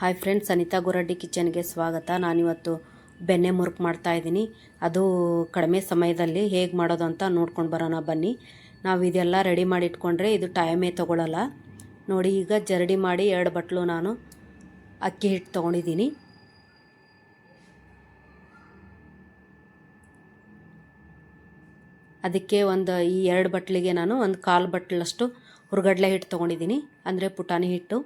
Hi friends, Anita ಗುರಡ್ಡಿ ಕಿಚನ್ಗೆ ಸ್ವಾಗತ. ನಾನಿವತ್ತು ಬೆಣ್ಣೆ ಮುರುಕು ಮಾಡ್ತಾಯಿದ್ದೀನಿ. ಅದು ಕಡಿಮೆ ಸಮಯದಲ್ಲಿ ಹೇಗೆ ಮಾಡೋದು ಅಂತ ನೋಡ್ಕೊಂಡು ಬರೋಣ ಬನ್ನಿ. ನಾವು ಇದೆಲ್ಲ ರೆಡಿ ಮಾಡಿ ಇಟ್ಕೊಂಡ್ರೆ ಇದು ಟೈಮೇ ತೊಗೊಳ್ಳಲ್ಲ. ನೋಡಿ, ಈಗ ಜರಡಿ ಮಾಡಿ 2 ಬಟ್ಲು ನಾನು ಅಕ್ಕಿ ಹಿಟ್ಟು ತೊಗೊಂಡಿದ್ದೀನಿ. ಅದಕ್ಕೆ ಈ 2 ಬಟ್ಲಿಗೆ ನಾನು 1/4 ಬಟ್ಲಷ್ಟು ಹುರ್ಗಡ್ಲೆ ಹಿಟ್ಟು ತೊಗೊಂಡಿದ್ದೀನಿ, ಅಂದರೆ ಪುಟಾಣಿ ಹಿಟ್ಟು.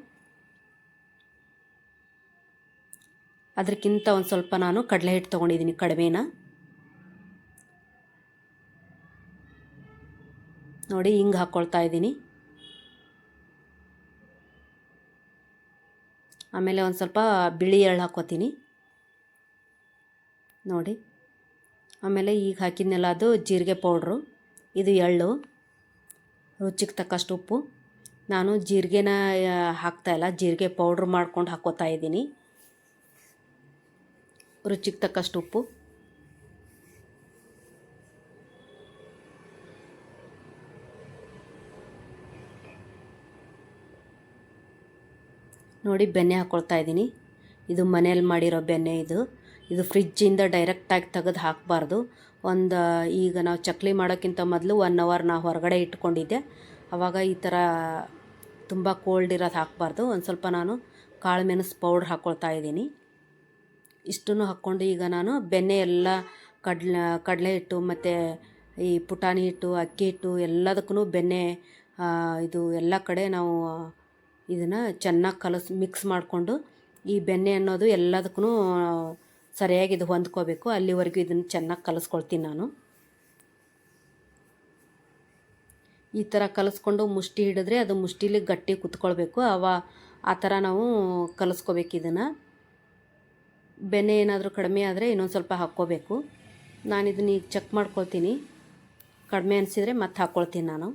ಅದಕ್ಕಿಂತ ಒಂದು ಸ್ವಲ್ಪ ನಾನು ಕಡಲೆ ಹಿಟ್ಟು ತೊಗೊಂಡಿದ್ದೀನಿ, ಕಡಿಮೆನ. ನೋಡಿ, ಹಿಂಗೆ ಹಾಕ್ಕೊಳ್ತಾ ಇದ್ದೀನಿ. ಆಮೇಲೆ ಒಂದು ಸ್ವಲ್ಪ ಬಿಳಿ ಎಳ್ಳು ಹಾಕ್ಕೋತೀನಿ ನೋಡಿ. ಆಮೇಲೆ ಈಗ ಹಾಕಿದ್ನೆಲ್ಲ ಅದು ಜೀರಿಗೆ ಪೌಡ್ರು, ಇದು ಎಳ್ಳು, ರುಚಿಗೆ ತಕ್ಕಷ್ಟು ಉಪ್ಪು. ನಾನು ಜೀರಿಗೆನ ಹಾಕ್ತಾಯಿಲ್ಲ, ಜೀರಿಗೆ ಪೌಡ್ರ್ ಮಾಡ್ಕೊಂಡು ಹಾಕ್ಕೋತಾ ಇದ್ದೀನಿ. ರುಚಿಗೆ ತಕ್ಕಷ್ಟು ಉಪ್ಪು. ನೋಡಿ, ಬೆಣ್ಣೆ ಹಾಕ್ಕೊಳ್ತಾ ಇದ್ದೀನಿ. ಇದು ಮನೇಲಿ ಮಾಡಿರೋ ಬೆಣ್ಣೆ. ಇದು ಫ್ರಿಜ್ಜಿಂದ ಡೈರೆಕ್ಟಾಗಿ ತೆಗೆದು ಹಾಕಬಾರ್ದು. ಈಗ ನಾವು ಚಕ್ಲಿ ಮಾಡೋಕ್ಕಿಂತ ಮೊದಲು 1 ಅವರ್ ನಾವು ಹೊರಗಡೆ ಇಟ್ಕೊಂಡಿದ್ದೆ. ಆವಾಗ ಈ ಥರ ತುಂಬ ಕೋಲ್ಡ್ ಇರೋದು ಹಾಕಬಾರ್ದು. ಒಂದು ಸ್ವಲ್ಪ ನಾನು ಕಾಳು ಮೆಣಸು ಪೌಡ್ರ್ ಹಾಕ್ಕೊಳ್ತಾ ಇದ್ದೀನಿ. ಇಷ್ಟನ್ನು ಹಾಕ್ಕೊಂಡು ಈಗ ನಾನು ಬೆಣ್ಣೆ ಎಲ್ಲ ಕಡಲೆ ಹಿಟ್ಟು ಮತ್ತು ಈ ಪುಟಾಣಿ ಹಿಟ್ಟು, ಅಕ್ಕಿ ಹಿಟ್ಟು ಎಲ್ಲದಕ್ಕೂ ಬೆಣ್ಣೆ ಇದು ಎಲ್ಲ ಕಡೆ ನಾವು ಇದನ್ನು ಚೆನ್ನಾಗಿ ಮಿಕ್ಸ್ ಮಾಡಿಕೊಂಡು, ಈ ಬೆಣ್ಣೆ ಅನ್ನೋದು ಎಲ್ಲದಕ್ಕೂ ಸರಿಯಾಗಿ ಇದು ಹೊಂದ್ಕೋಬೇಕು. ಅಲ್ಲಿವರೆಗೂ ಇದನ್ನು ಚೆನ್ನಾಗಿ ಕಲಿಸ್ಕೊಳ್ತೀನಿ ನಾನು. ಈ ಥರ ಕಲಿಸ್ಕೊಂಡು ಮುಷ್ಟಿ ಹಿಡಿದ್ರೆ ಅದು ಮುಷ್ಟಿಲಿ ಗಟ್ಟಿ ಕುತ್ಕೊಳ್ಬೇಕು. ಆ ಥರ ನಾವು ಕಲಿಸ್ಕೋಬೇಕು ಇದನ್ನು. ಬೆಣ್ಣೆ ಏನಾದರೂ ಕಡಿಮೆ ಆದರೆ ಇನ್ನೊಂದು ಸ್ವಲ್ಪ ಹಾಕ್ಕೋಬೇಕು. ನಾನು ಇದನ್ನ ಈಗ ಚೆಕ್ ಮಾಡ್ಕೊಳ್ತೀನಿ. ಕಡಿಮೆ ಅನಿಸಿದರೆ ಮತ್ತೆ ಹಾಕ್ಕೊಳ್ತೀನಿ ನಾನು.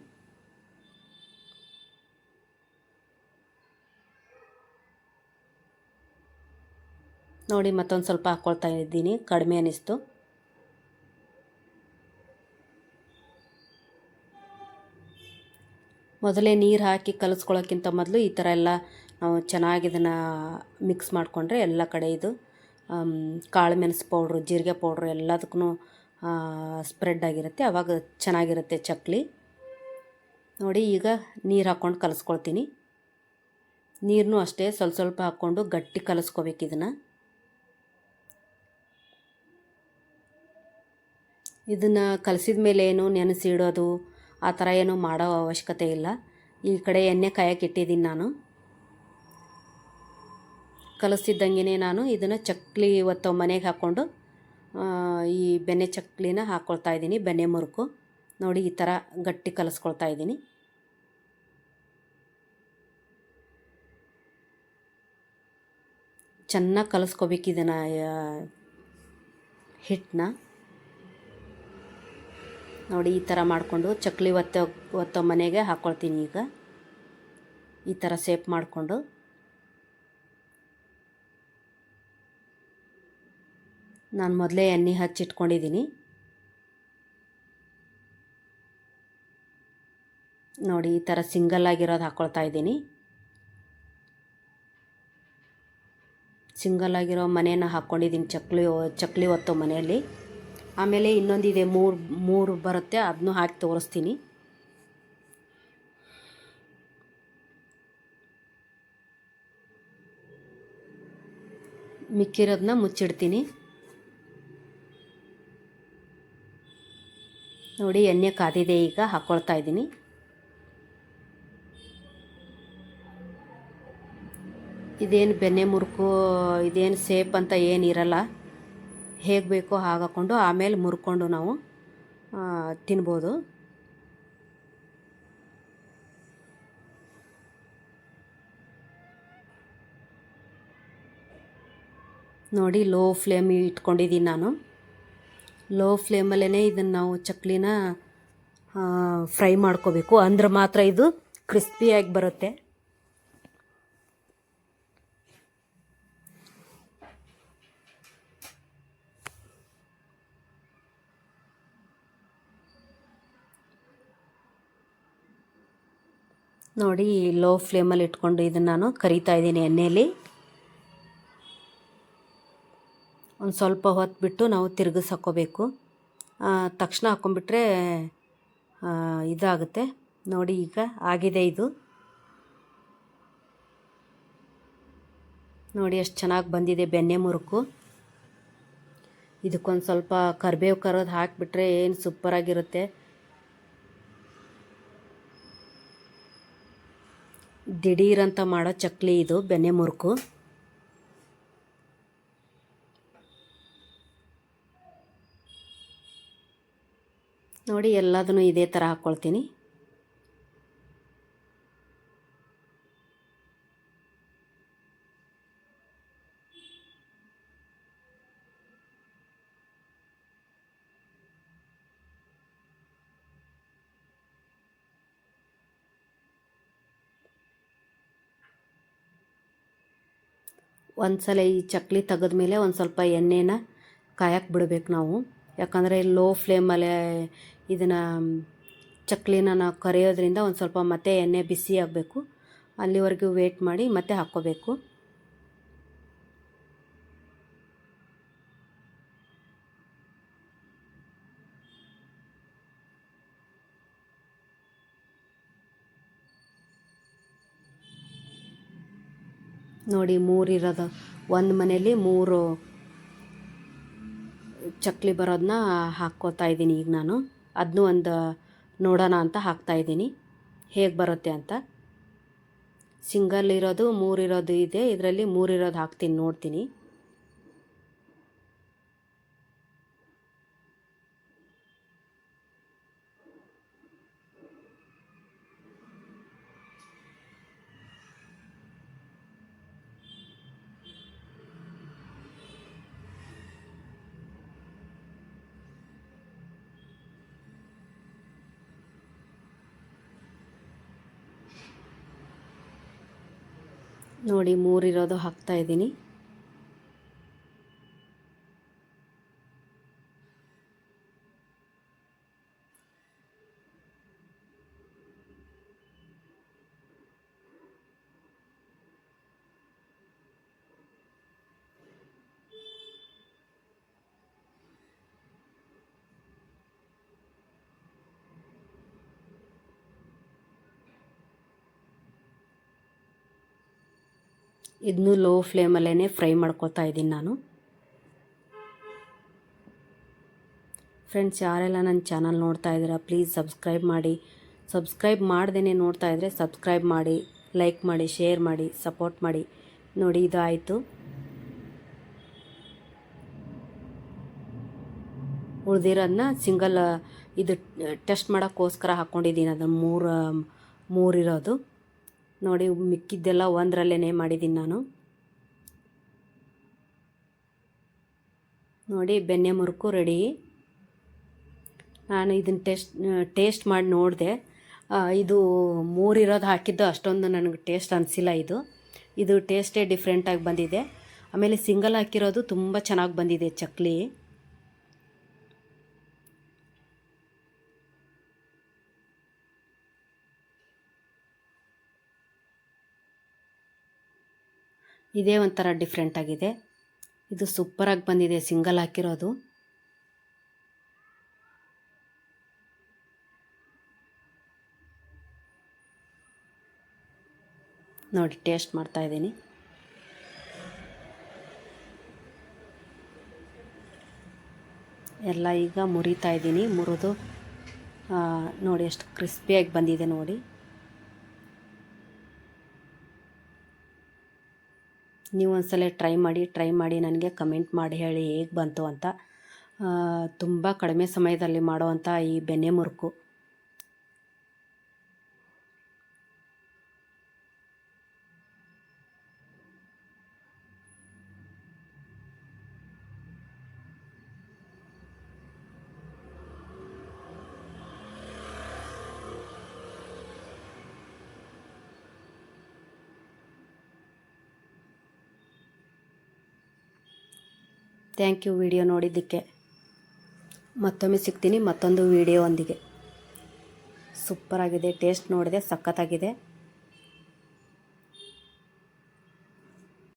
ನೋಡಿ, ಮತ್ತೊಂದು ಸ್ವಲ್ಪ ಹಾಕ್ಕೊಳ್ತಾ ಇದ್ದೀನಿ, ಕಡಿಮೆ ಅನ್ನಿಸ್ತು. ಮೊದಲೇ ನೀರು ಹಾಕಿ ಕಲಿಸ್ಕೊಳ್ಳೋಕ್ಕಿಂತ ಮೊದಲು ಈ ಥರ ಎಲ್ಲ ನಾವು ಚೆನ್ನಾಗಿ ಇದನ್ನು ಮಿಕ್ಸ್ ಮಾಡಿಕೊಂಡ್ರೆ ಎಲ್ಲ ಕಡೆ ಇದು ಕಾಳು ಮೆಣಸು ಪೌಡ್ರು, ಜೀರಿಗೆ ಪೌಡ್ರು ಎಲ್ಲದಕ್ಕೂ ಸ್ಪ್ರೆಡ್ ಆಗಿರುತ್ತೆ. ಆವಾಗ ಚೆನ್ನಾಗಿರುತ್ತೆ ಚಕ್ಲಿ. ನೋಡಿ, ಈಗ ನೀರು ಹಾಕ್ಕೊಂಡು ಕಲಿಸ್ಕೊಳ್ತೀನಿ. ನೀರನ್ನೂ ಅಷ್ಟೇ ಸ್ವಲ್ಪ ಸ್ವಲ್ಪ ಹಾಕ್ಕೊಂಡು ಗಟ್ಟಿ ಕಲಿಸ್ಕೋಬೇಕು ಇದನ್ನು. ಇದನ್ನು ಕಲಸಿದ ಮೇಲೆ ಏನು ನೆನೆಸಿಡೋದು ಆ ಥರ ಏನು ಮಾಡೋ ಅವಶ್ಯಕತೆ ಇಲ್ಲ. ಈ ಕಡೆ ಎಣ್ಣೆ ಕಾಯಕ್ಕೆ ಇಟ್ಟಿದ್ದೀನಿ ನಾನು. ಕಲಿಸ್ತಿದ್ದಂಗೆ ನಾನು ಇದನ್ನು ಚಕ್ಲಿ ಒತ್ತೋ ಮನೆಗೆ ಹಾಕ್ಕೊಂಡು ಈ ಬೆಣ್ಣೆ ಚಕ್ಲಿನ ಹಾಕ್ಕೊಳ್ತಾ ಇದ್ದೀನಿ, ಬೆಣ್ಣೆ ಮುರುಕು. ನೋಡಿ, ಈ ಥರ ಗಟ್ಟಿ ಕಲಿಸ್ಕೊಳ್ತಾ ಇದ್ದೀನಿ. ಚೆನ್ನಾಗಿ ಕಲಿಸ್ಕೋಬೇಕು ಇದನ್ನು, ಹಿಟ್ಟನ್ನ. ನೋಡಿ, ಈ ಥರ ಮಾಡಿಕೊಂಡು ಚಕ್ಲಿ ಒತ್ತೋ ಮನೆಗೆ ಹಾಕ್ಕೊಳ್ತೀನಿ. ಈಗ ಈ ಥರ ಸೇಪ್ ಮಾಡಿಕೊಂಡು ನಾನು ಮೊದಲೇ ಎಣ್ಣೆ ಹಚ್ಚಿಟ್ಕೊಂಡಿದ್ದೀನಿ. ನೋಡಿ, ಈ ಥರ ಸಿಂಗಲ್ ಆಗಿರೋದು ಹಾಕ್ಕೊಳ್ತಾ ಇದ್ದೀನಿ. ಸಿಂಗಲ್ ಆಗಿರೋ ಮನೇನ ಹಾಕ್ಕೊಂಡಿದ್ದೀನಿ ಚಕ್ಲಿ ಒತ್ತೋ ಮನೆಯಲ್ಲಿ. ಆಮೇಲೆ ಇನ್ನೊಂದಿದೆ, ಮೂರು ಬರುತ್ತೆ, ಅದನ್ನೂ ಹಾಕಿ ತೋರಿಸ್ತೀನಿ. ಮಿಕ್ಕಿರೋದನ್ನ ಮುಚ್ಚಿಡ್ತೀನಿ. ನೋಡಿ, ಎಣ್ಣೆ ಕಾದಿದೆ, ಈಗ ಹಾಕ್ಕೊಳ್ತಾ ಇದ್ದೀನಿ. ಇದೇನು ಬೆಣ್ಣೆ ಮುರುಕು, ಇದೇನು ಸೇಪ್ ಅಂತ ಏನಿರಲ್ಲ. ಹೇಗೆ ಬೇಕೋ ಹಾಗೆ ಹಾಕ್ಕೊಂಡು ಆಮೇಲೆ ಮುರ್ಕೊಂಡು ನಾವು ತಿನ್ಬೋದು. ನೋಡಿ, ಲೋ ಫ್ಲೇಮ್ ಇಟ್ಕೊಂಡಿದ್ದೀನಿ ನಾನು. ಲೋ ಫ್ಲೇಮಲ್ಲೇ ಇದನ್ನು ನಾವು ಚಕ್ಲಿನ ಫ್ರೈ ಮಾಡ್ಕೋಬೇಕು, ಅಂದ್ರೆ ಮಾತ್ರ ಇದು ಕ್ರಿಸ್ಪಿಯಾಗಿ ಬರುತ್ತೆ. ನೋಡಿ, ಲೋ ಫ್ಲೇಮಲ್ಲಿ ಇಟ್ಕೊಂಡು ಇದನ್ನು ನಾನು ಕರಿತಾ ಇದ್ದೀನಿ ಎಣ್ಣೆಯಲ್ಲಿ. ಒಂದು ಸ್ವಲ್ಪ ಹೊತ್ತು ಬಿಟ್ಟು ನಾವು ತಿರುಗಿಸಿ ಹಾಕ್ಕೋಬೇಕು. ತಕ್ಷಣ ಹಾಕ್ಕೊಂಬಿಟ್ರೆ ಇದಾಗುತ್ತೆ. ನೋಡಿ ಈಗ ಆಗಿದೆ ಇದು. ನೋಡಿ ಎಷ್ಟು ಚೆನ್ನಾಗಿ ಬಂದಿದೆ ಬೆಣ್ಣೆ ಮುರುಕು. ಇದಕ್ಕೊಂದು ಸ್ವಲ್ಪ ಕರಿಬೇವು ಕರೋದು ಹಾಕಿಬಿಟ್ರೆ ಏನು ಸೂಪರಾಗಿರುತ್ತೆ. ದಿಢೀರಂತ ಮಾಡೋ ಚಕ್ಲಿ ಇದು ಬೆಣ್ಣೆ ಮುರುಕು. ನೋಡಿ ಎಲ್ಲದನ್ನು ಇದೇ ಥರ ಹಾಕ್ಕೊಳ್ತೀನಿ. ಒಂದು ಸಲ ಈ ಚಕ್ಲಿ ತೆಗೆದ್ಮೇಲೆ ಒಂದು ಸ್ವಲ್ಪ ಎಣ್ಣೆನ ಕಾಯಕ್ಕೆ ಬಿಡಬೇಕು ನಾವು. ಯಾಕಂದರೆ ಲೋ ಫ್ಲೇಮಲ್ಲೇ ಇದನ್ನು ಚಕ್ಲಿನ ನಾವು ಕರಿಯೋದ್ರಿಂದ ಒಂದು ಸ್ವಲ್ಪ ಮತ್ತೆ ಎಣ್ಣೆ ಬಿಸಿ ಆಗಬೇಕು. ಅಲ್ಲಿವರೆಗೂ ವೇಟ್ ಮಾಡಿ ಮತ್ತೆ ಹಾಕ್ಕೋಬೇಕು. ನೋಡಿ 3 ಇರೋದು, ಒಂದು ಮನೇಲಿ 3 ಚಕ್ಲಿ ಬರೋದನ್ನ ಹಾಕ್ಕೋತಾ ಇದ್ದೀನಿ ಈಗ ನಾನು. ಅದನ್ನೂ ಒಂದು ನೋಡೋಣ ಅಂತ ಹಾಕ್ತಾಯಿದ್ದೀನಿ ಹೇಗೆ ಬರುತ್ತೆ ಅಂತ. ಸಿಂಗಲ್ ಇರೋದು 3 ಇರೋದು ಇದೆ, ಇದರಲ್ಲಿ 3 ಇರೋದು ಹಾಕ್ತೀನಿ, ನೋಡ್ತೀನಿ. ನೋಡಿ 3 ಇರೋದು ಹಾಕ್ತಾಯಿದ್ದೀನಿ. ಇದನ್ನು ಲೋ ಫ್ಲೇಮಲ್ಲೇ ಫ್ರೈ ಮಾಡ್ಕೊತಾ ಇದ್ದೀನಿ ನಾನು. ಫ್ರೆಂಡ್ಸ್, ಯಾರೆಲ್ಲ ನನ್ನ ಚಾನಲ್ ನೋಡ್ತಾ ಇದ್ದೀರಾ ಪ್ಲೀಸ್ ಸಬ್ಸ್ಕ್ರೈಬ್ ಮಾಡಿ. ಸಬ್ಸ್ಕ್ರೈಬ್ ಮಾಡ್ದೇ ನೋಡ್ತಾ ಇದ್ದರೆ ಸಬ್ಸ್ಕ್ರೈಬ್ ಮಾಡಿ, ಲೈಕ್ ಮಾಡಿ, ಶೇರ್ ಮಾಡಿ, ಸಪೋರ್ಟ್ ಮಾಡಿ. ನೋಡಿ ಇದು ಆಯಿತು. ಉಳಿದಿರೋದನ್ನ ಸಿಂಗಲ್ ಇದು ಟೆಸ್ಟ್ ಮಾಡೋಕ್ಕೋಸ್ಕರ ಹಾಕ್ಕೊಂಡಿದ್ದೀನಿ. ಅದನ್ನು 3 ಇರೋದು ನೋಡಿ. ಮಿಕ್ಕಿದ್ದೆಲ್ಲ ಒಂದರಲ್ಲೇ ಮಾಡಿದ್ದೀನಿ ನಾನು. ನೋಡಿ ಬೆಣ್ಣೆ ಮುರುಕು ರೆಡಿ. ನಾನು ಇದನ್ನು ಟೇಸ್ಟ್ ಮಾಡಿ ನೋಡಿದೆ. ಇದು 3 ಇರೋದು ಹಾಕಿದ್ದು ಅಷ್ಟೊಂದು ನನಗೆ ಟೇಸ್ಟ್ ಅನಿಸಿಲ್ಲ. ಇದು ಟೇಸ್ಟೇ ಡಿಫ್ರೆಂಟಾಗಿ ಬಂದಿದೆ. ಆಮೇಲೆ ಸಿಂಗಲ್ ಹಾಕಿರೋದು ತುಂಬ ಚೆನ್ನಾಗಿ ಬಂದಿದೆ ಚಕ್ಲಿ. ಇದೇ ಒಂಥರ ಡಿಫ್ರೆಂಟಾಗಿದೆ. ಇದು ಸೂಪರಾಗಿ ಬಂದಿದೆ ಸಿಂಗಲ್ ಹಾಕಿರೋದು. ನೋಡಿ ಟೇಸ್ಟ್ ಮಾಡ್ತಾಯಿದ್ದೀನಿ. ಎಲ್ಲ ಈಗ ಮುರಿತಾ ಇದ್ದೀನಿ. ಮುರಿದು ನೋಡಿ ಎಷ್ಟು ಕ್ರಿಸ್ಪಿಯಾಗಿ ಬಂದಿದೆ ನೋಡಿ. ನೀವು ಒಂದ್ಸಲ ಟ್ರೈ ಮಾಡಿ ನನಗೆ ಕಮೆಂಟ್ ಮಾಡಿ ಹೇಳಿ ಹೇಗೆ ಬಂತು ಅಂತ. ತುಂಬ ಕಡಿಮೆ ಸಮಯದಲ್ಲಿ ಮಾಡುವಂಥ ಈ ಬೆಣ್ಣೆ ಮುರುಕು. ಥ್ಯಾಂಕ್ ಯು ವಿಡಿಯೋ ನೋಡಿದ್ದಕ್ಕೆ. ಮತ್ತೊಮ್ಮೆ ಸಿಗ್ತೀನಿ ಮತ್ತೊಂದು ವಿಡಿಯೋ ಒಂದಿಗೆ. ಸೂಪರಾಗಿದೆ, ಟೇಸ್ಟ್ ನೋಡಿದೆ ಸಖತ್ತಾಗಿದೆ.